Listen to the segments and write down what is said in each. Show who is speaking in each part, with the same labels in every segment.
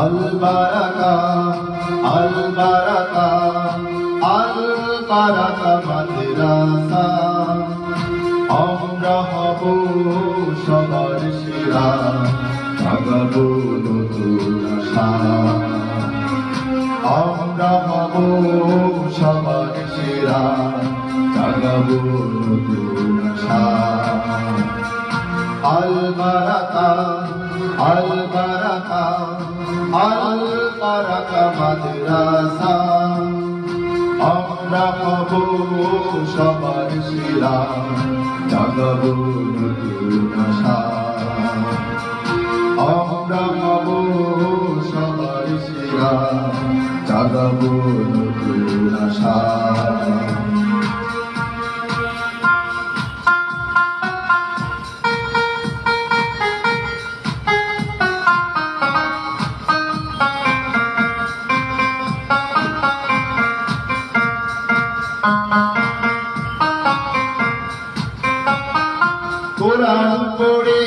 Speaker 1: আল বারাকা আল বারাকা আল বারাকা মাদ্রাসা আমরা হব সবার সেরা জাগাবো নতুন আশা আমরা হব সবার সেরা জাগাবো নতুন আশা আল বারাকা আল বারাকা আল বারাকা মাদ্রাসা আমরা হব সবার সেরা জাগাবো নতুন আশা আমরা হব সবার সেরা জাগাবো নতুন আশা কোরআন পড়ে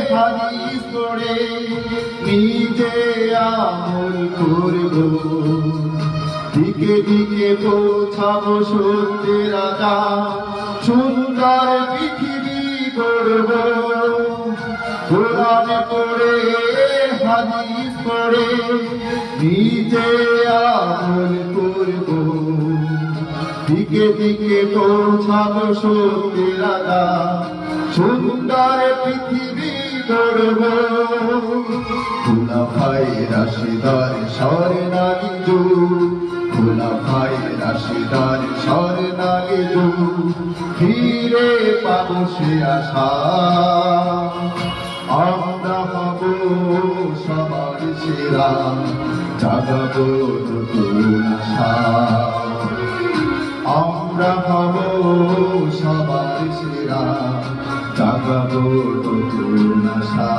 Speaker 1: হাদিস পড়ে নিজে আমল করব দিকে দিকে পৌঁছাবো সত্যের রাজা সুন্দর পৃথিবী গড়ব কোরআন পড়ে হাদিস পড়ে নিজে আমল করব দিকে দিকে পৌঁছাবো সত্যের রাজা সুন্দর পৃথিবী গড়ব খুলাফাই রাশিদার স্বর্ণালী যুগ খুলাফাই রাশিদার স্বর্ণালী যুগ ফিরে পাবো সে আশা আমরা হব সবার সেরা জাগাবো নতুন আশা আমরা হব সবার সেরা জাগাবো নতুন আশা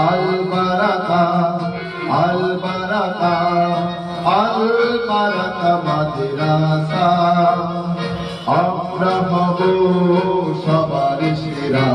Speaker 1: আল বারাকা আল বারাকা আল বারাকা মাদ্রাসা আমরা হব সবার সেরা